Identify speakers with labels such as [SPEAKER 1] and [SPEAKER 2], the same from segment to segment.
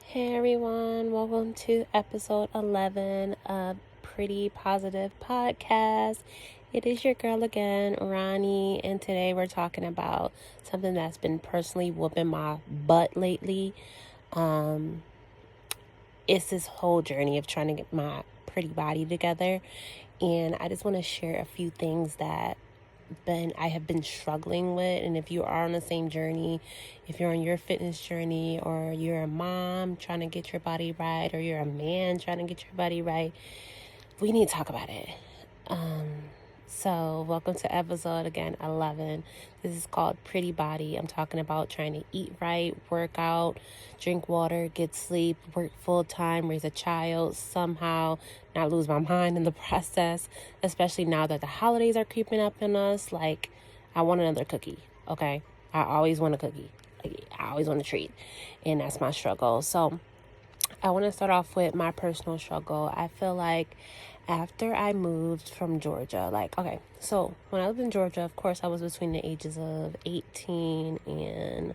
[SPEAKER 1] Hey everyone, welcome to episode 11 of Pretty Positive Podcast. It is your girl again, Ronnie, and today we're talking about something that's been personally whooping my butt lately. It's this whole journey of trying to get my pretty body together, and I just want to share a few things that I have been struggling with. And if you are on the same journey, if you're on your fitness journey, or you're a mom trying to get your body right, or you're a man trying to get your body right, we need to talk about it. So welcome to episode 11. This is called Pretty Body. I'm talking about trying to eat right, work out, drink water, get sleep, work full time, raise a child, somehow not lose my mind in the process, especially now that the holidays are creeping up on us. Like, I want another cookie, okay? I always want a cookie. I always want a treat, and that's my struggle. So I want to start off with my personal struggle. I feel like after I moved from Georgia, so when I lived in Georgia, of course, I was between the ages of 18 and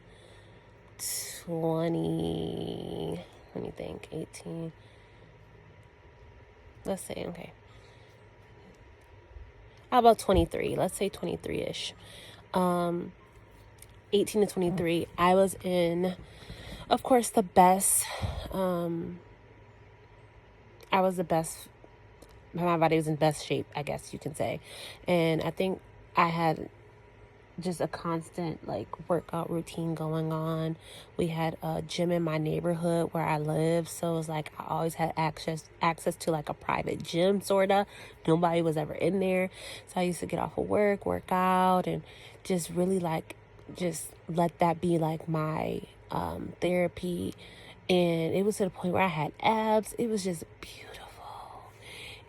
[SPEAKER 1] 20. Let me think. 18. Let's say, okay. How about 23? Let's say 23-ish. 18 to 23. I was in, of course, the best. I was the best. My body was in best shape, I guess you can say. And I think I had just a constant workout routine going on. We had a gym in my neighborhood where I lived, so it was like I always had access to like a private gym, sorta. Nobody was ever in there, so I used to get off of work, work out, and just really just let that be like my therapy. And it was to the point where I had abs. It was just beautiful.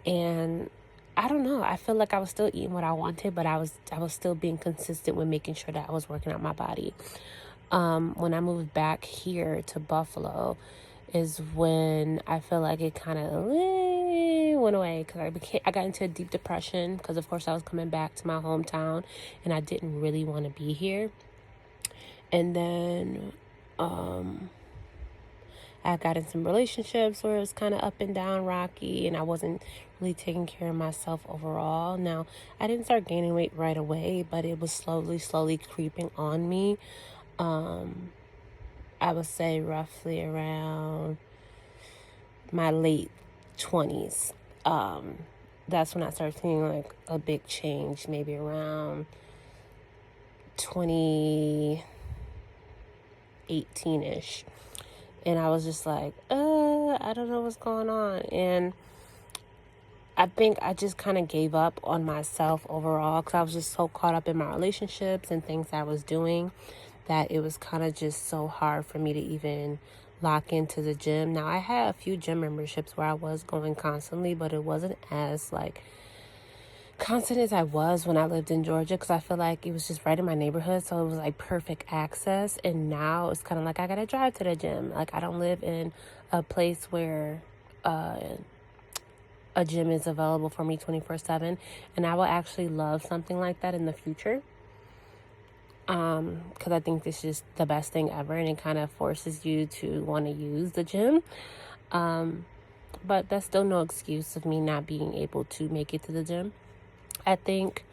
[SPEAKER 1] And I don't know, I feel like I was still eating what I wanted, but I was still being consistent with making sure that I was working out my body. When I moved back here to Buffalo is when I feel like it kind of went away, because I got into a deep depression, because of course I was coming back to my hometown and I didn't really want to be here. And then I got in some relationships where it was kind of up and down, rocky, and I wasn't really taking care of myself overall. Now, I didn't start gaining weight right away, but it was slowly creeping on me. I would say roughly around my late 20s. That's when I started seeing like a big change, maybe around 2018-ish. And I was just like, I don't know what's going on. And I think I just kind of gave up on myself overall, because I was just so caught up in my relationships and things I was doing that it was kind of just so hard for me to even lock into the gym. Now, I had a few gym memberships where I was going constantly, but it wasn't as constant as I was when I lived in Georgia, because I feel like it was just right in my neighborhood, so it was like perfect access. And now it's kind of like I gotta drive to the gym. Like, I don't live in a place where a gym is available for me 24/7, and I will actually love something like that in the future, because I think this is the best thing ever, and it kind of forces you to want to use the gym. But that's still no excuse of me not being able to make it to the gym. I think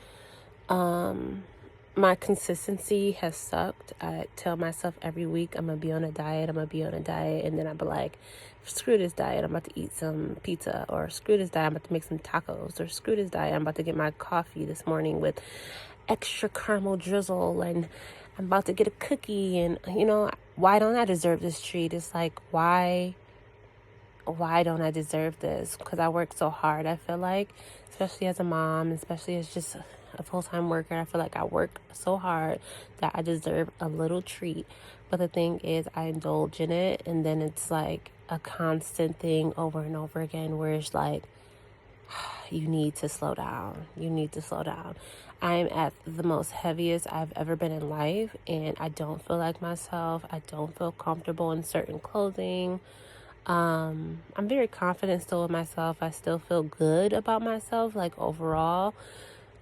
[SPEAKER 1] my consistency has sucked. I tell myself every week I'm going to be on a diet, and then I'll be like, screw this diet, I'm about to eat some pizza, or screw this diet, I'm about to make some tacos, or screw this diet, I'm about to get my coffee this morning with extra caramel drizzle, and I'm about to get a cookie, and why don't I deserve this treat? It's like, why don't I deserve this? Because I work so hard, I feel like, especially as a mom, especially as just a full-time worker. I feel like I work so hard that I deserve a little treat. But the thing is, I indulge in it, and then it's like a constant thing over and over again, where it's like, you need to slow down. I'm at the most heaviest I've ever been in life, and I don't feel like myself. I don't feel comfortable in certain clothing. I'm very confident still with myself. I still feel good about myself, like overall,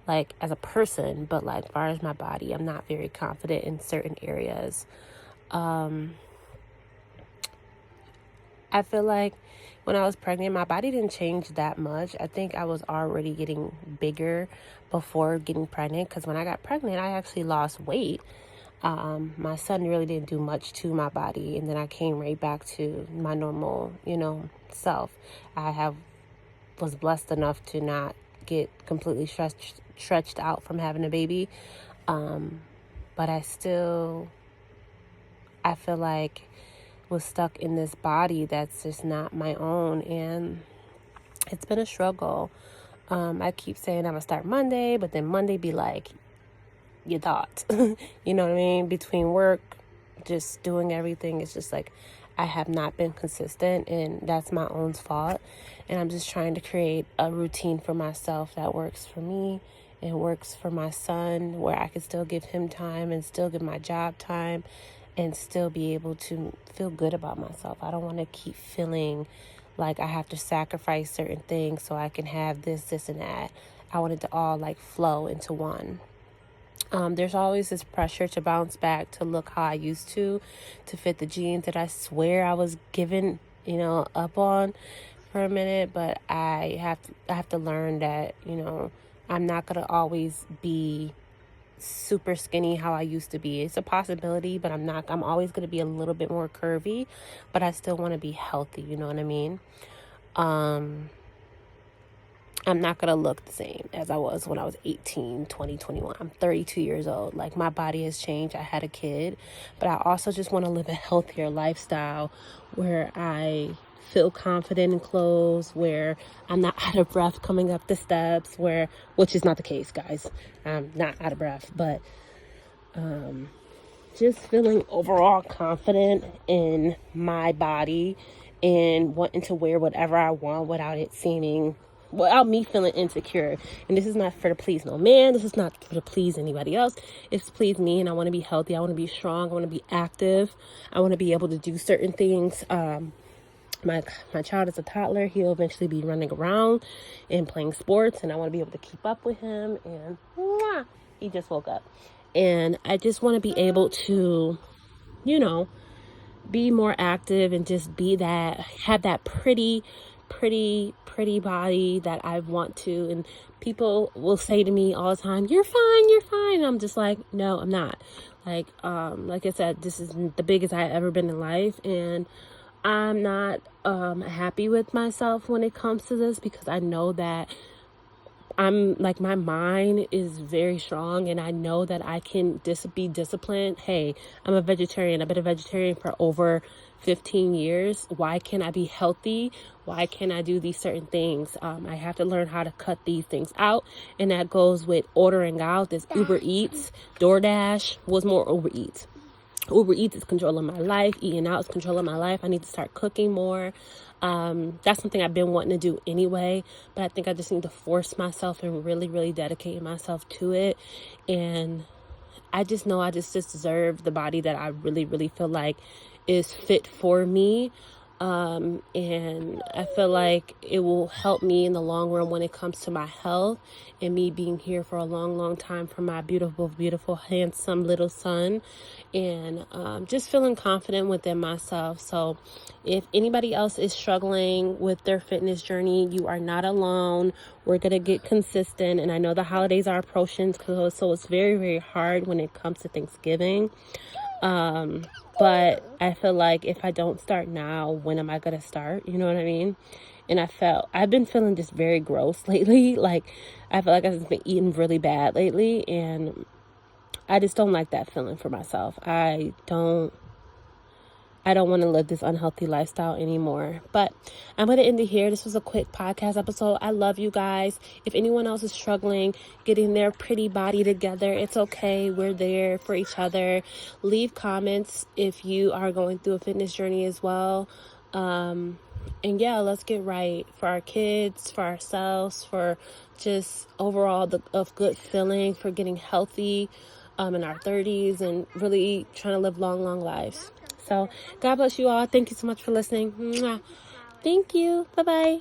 [SPEAKER 1] like as a person, but like as far as my body, I'm not very confident in certain areas. I feel like when I was pregnant, my body didn't change that much. I think I was already getting bigger before getting pregnant, because when I got pregnant, I actually lost weight. My son really didn't do much to my body, and then I came right back to my normal, self. Was blessed enough to not get completely stretched out from having a baby, but I feel like was stuck in this body that's just not my own, and it's been a struggle. I keep saying I'm gonna start Monday, but then Monday be like, you thought, you know what I mean? Between work, just doing everything, it's just like I have not been consistent, and that's my own fault. And I'm just trying to create a routine for myself that works for me and works for my son, where I can still give him time and still give my job time and still be able to feel good about myself. I don't want to keep feeling like I have to sacrifice certain things so I can have this, and that. I want it to all like flow into one. There's always this pressure to bounce back, to look how I used to fit the jeans that I swear I was given, up on for a minute. But I have to learn that, I'm not going to always be super skinny how I used to be. It's a possibility, but I'm always going to be a little bit more curvy, but I still want to be healthy. You know what I mean? I'm not going to look the same as I was when I was 18, 20, 21. I'm 32 years old. Like, my body has changed. I had a kid, but I also just want to live a healthier lifestyle where I feel confident in clothes, where I'm not out of breath coming up the steps, which is not the case, guys. I'm not out of breath, but just feeling overall confident in my body and wanting to wear whatever I want without me feeling insecure. And this is not for to please no man. This is not for to please anybody else. It's to please me, and I want to be healthy. I want to be strong. I want to be active. I want to be able to do certain things. My child is a toddler. He'll eventually be running around and playing sports, and I want to be able to keep up with him. And he just woke up. And I just want to be able to, be more active and just have that pretty body that I want to. And people will say to me all the time, you're fine. And I'm just like, no, I'm not. Like I said, this is the biggest I've ever been in life, and I'm not happy with myself when it comes to this, because I know that I'm like, my mind is very strong, and I know that I can be disciplined. Hey, I'm a vegetarian. I've been a vegetarian for over 15 years. Why can't I be healthy? Why can't I do these certain things? I have to learn how to cut these things out, and that goes with ordering out. This Uber Eats, DoorDash was more Uber Eats. Uber Eats is controlling my life. Eating out is controlling my life. I need to start cooking more. That's something I've been wanting to do anyway, but I think I just need to force myself and really, really dedicate myself to it. And I just know I just deserve the body that I really, really feel like is fit for me. And I feel like it will help me in the long run when it comes to my health and me being here for a long, long time for my beautiful, beautiful, handsome little son, and just feeling confident within myself. So if anybody else is struggling with their fitness journey, you are not alone. We're going to get consistent. And I know the holidays are approaching, so it's very, very hard when it comes to Thanksgiving. But I feel like if I don't start now, when am I going to start? You know what I mean? And I've been feeling just very gross lately. Like, I feel like I've just been eating really bad lately, and I just don't like that feeling for myself. I don't want to live this unhealthy lifestyle anymore. But I'm going to end it here. This was a quick podcast episode. I love you guys. If anyone else is struggling getting their pretty body together, it's okay. We're there for each other. Leave comments if you are going through a fitness journey as well. And yeah, let's get right for our kids, for ourselves, for just overall of good feeling, for getting healthy in our 30s, and really trying to live long, long lives. So God bless you all. Thank you so much for listening. Mwah. Thank you. Bye-bye.